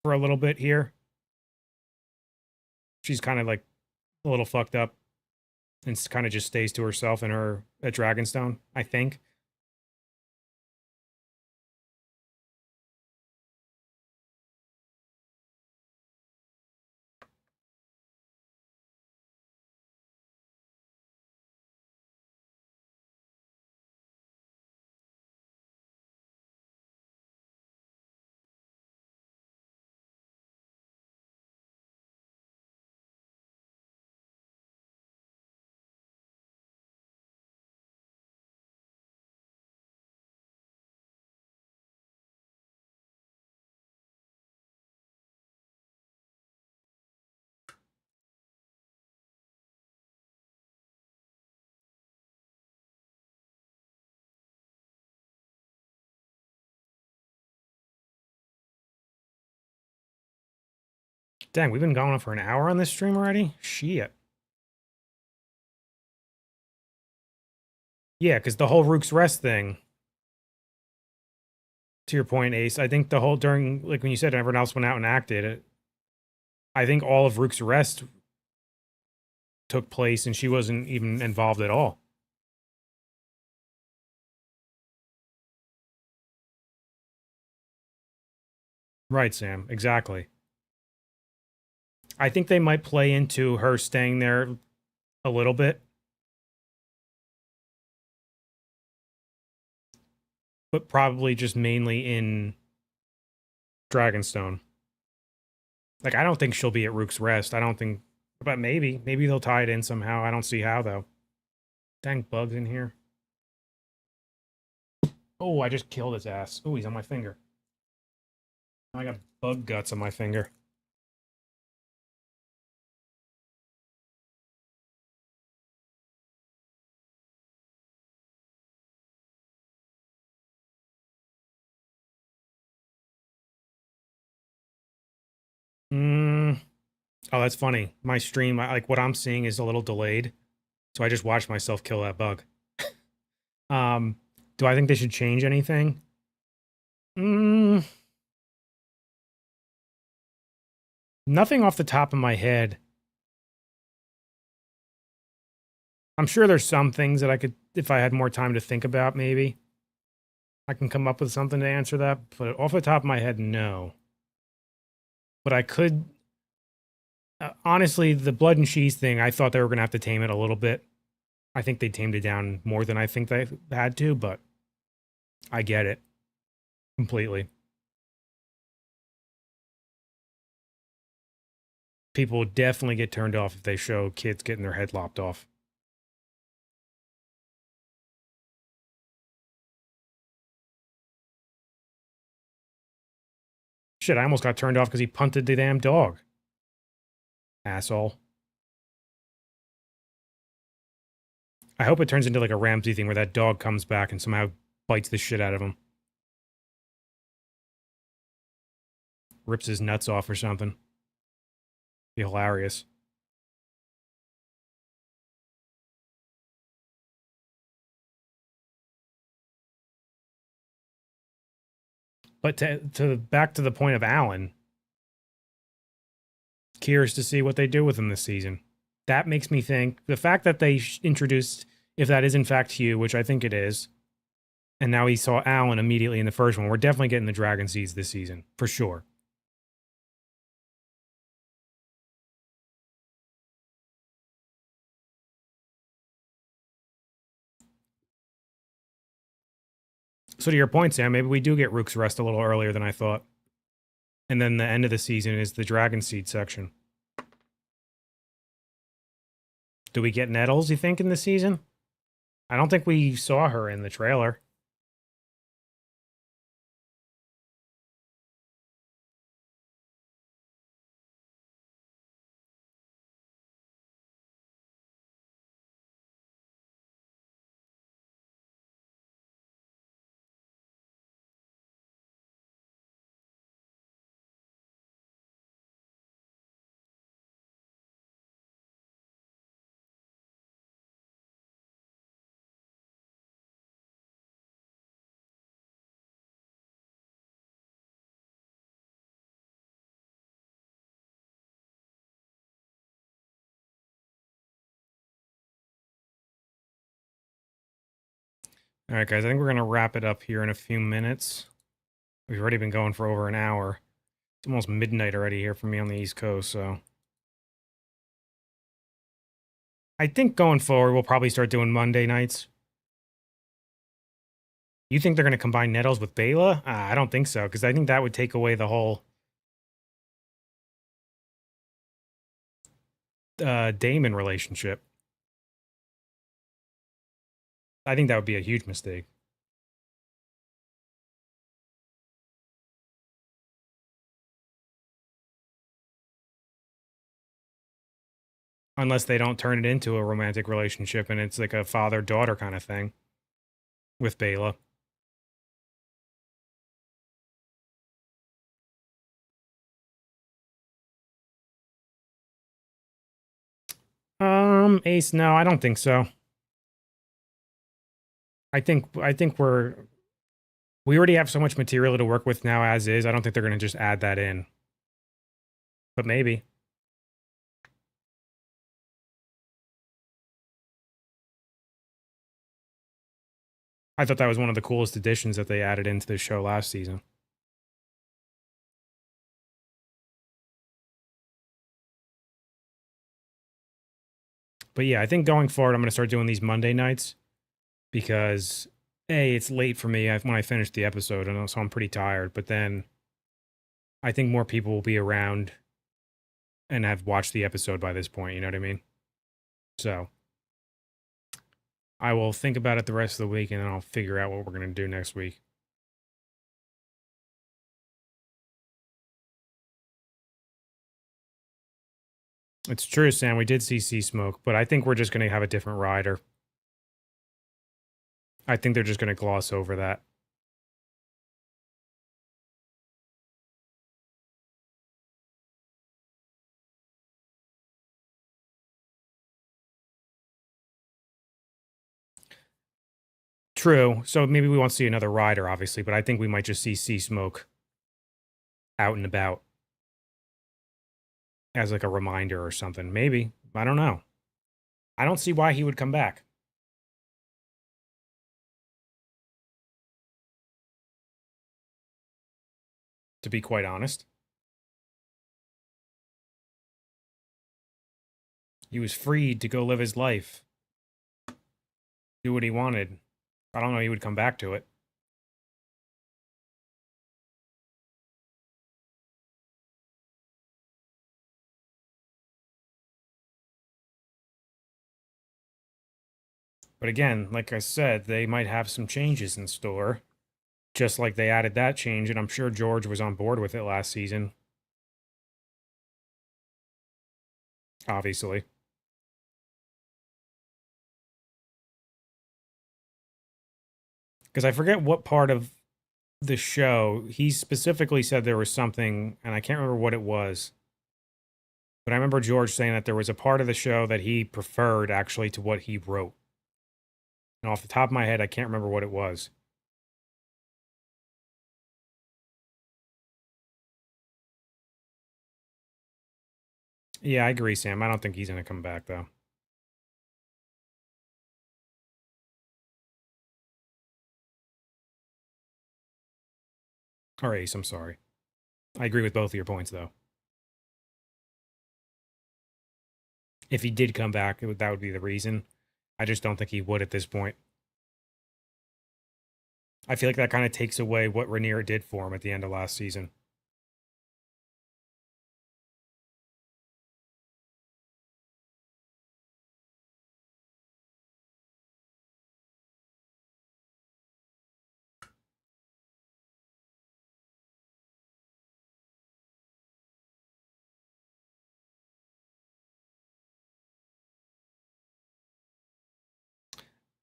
For a little bit here. She's kind of like a little fucked up and kind of just stays to herself in her at Dragonstone, I think. Dang, we've been going on for an hour on this stream already? Shit. Yeah, because the whole Rook's Rest thing, to your point, Ace, I think the whole during, like when you said everyone else went out and acted, I think all of Rook's Rest took place and she wasn't even involved at all. Right, Sam. Exactly. I think they might play into her staying there a little bit, but probably just mainly in Dragonstone. Like, I don't think she'll be at Rook's Rest. I don't think, but maybe. Maybe they'll tie it in somehow. I don't see how, though. Dang bugs in here. Oh, I just killed his ass. Oh, he's on my finger. I got bug guts on my finger. Mm. Oh, that's funny. My stream, like what I'm seeing is a little delayed. So I just watched myself kill that bug. um, do I think they should change anything? Mm, nothing off the top of my head. I'm sure there's some things that I could, if I had more time to think about, maybe I can come up with something to answer that. But off the top of my head, no. But I could, honestly, the blood and cheese thing, I thought they were going to have to tame it a little bit. I think they tamed it down more than I think they had to, but I get it completely. People would definitely get turned off if they show kids getting their head lopped off. Shit, I almost got turned off because he punted the damn dog. Asshole. I hope it turns into like a Ramsey thing where that dog comes back and somehow bites the shit out of him. Rips his nuts off or something. Be hilarious. But to back to the point of Allen, curious to see what they do with him this season. That makes me think the fact that they introduced, if that is in fact Hugh, which I think it is, and now he saw Allen immediately in the first one, we're definitely getting the Dragon Seeds this season, for sure. So to your point, Sam, maybe we do get Rook's Rest a little earlier than I thought. And then the end of the season is the Dragon Seed section. Do we get Nettles, you think, in the season? I don't think we saw her in the trailer. All right, guys, I think we're going to wrap it up here in a few minutes. We've already been going for over an hour. It's almost midnight already here for me on the East Coast, so. I think going forward, we'll probably start doing Monday nights. You think they're going to combine Nettles with Bela? I don't think so, because I think that would take away the whole Damon relationship. I think that would be a huge mistake. Unless they don't turn it into a romantic relationship and it's like a father-daughter kind of thing with Bela. Ace, no, I don't think so. I think we already have so much material to work with now as is. I don't think they're going to just add that in. But maybe. I thought that was one of the coolest additions that they added into the show last season. But yeah, I think going forward, I'm going to start doing these Monday nights because A, it's late for me when I finish the episode, and so I'm pretty tired. But then I think more people will be around and have watched the episode by this point. You know what I mean? So I will think about it the rest of the week, and then I'll figure out what we're going to do next week. It's true, Sam. We did see Sea Smoke, but I think we're just going to have a different rider. I think they're just going to gloss over that. True. So maybe we won't see another rider, obviously, but I think we might just see Sea Smoke out and about as like a reminder or something. Maybe. I don't know. I don't see why he would come back. To be quite honest, he was freed to go live his life, do what he wanted. I don't know he would come back to it. But again, like I said, they might have some changes in store, just like they added that change, and I'm sure George was on board with it last season. Obviously. Because I forget what part of the show he specifically said there was something, and I can't remember what it was. But I remember George saying that there was a part of the show that he preferred actually to what he wrote. And off the top of my head, I can't remember what it was. Yeah, I agree, Sam. I don't think he's going to come back, though. Or Ace, I'm sorry. I agree with both of your points, though. If he did come back, that would be the reason. I just don't think he would at this point. I feel like that kind of takes away what Rhaenyra did for him at the end of last season.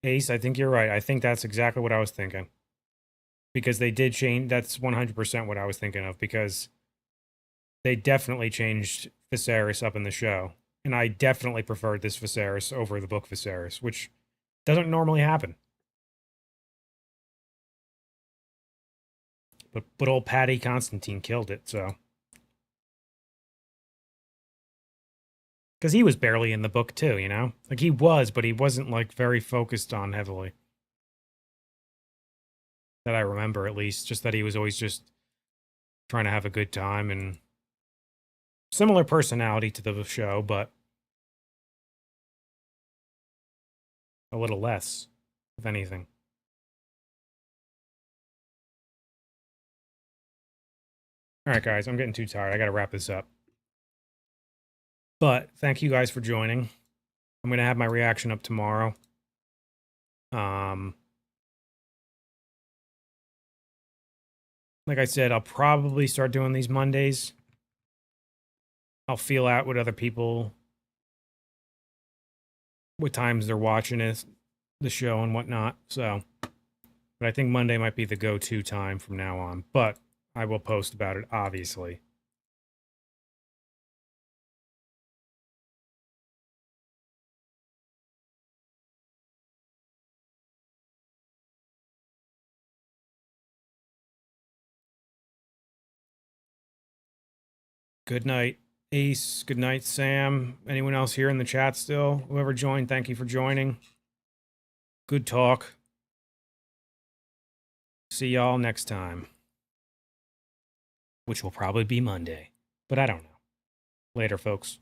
Ace, I think you're right. I think that's exactly what I was thinking. Because they did change. That's 100% what I was thinking of. Because they definitely changed Viserys up in the show. And I definitely preferred this Viserys over the book Viserys, which doesn't normally happen. But old Patty Constantine killed it, so. Because he was barely in the book, too, you know? Like, he was, but he wasn't, like, very focused on heavily. That I remember, at least. Just that he was always just trying to have a good time and similar personality to the show, but a little less, if anything. All right, guys, I'm getting too tired. I got to wrap this up. But thank you guys for joining. I'm going to have my reaction up tomorrow. Like I said, I'll probably start doing these Mondays. I'll feel out what other people, what times they're watching the show and whatnot. So, but I think Monday might be the go-to time from now on. But I will post about it, obviously. Good night, Ace. Good night, Sam. Anyone else here in the chat still? Whoever joined, thank you for joining. Good talk. See y'all next time. Which will probably be Monday, but I don't know. Later, folks.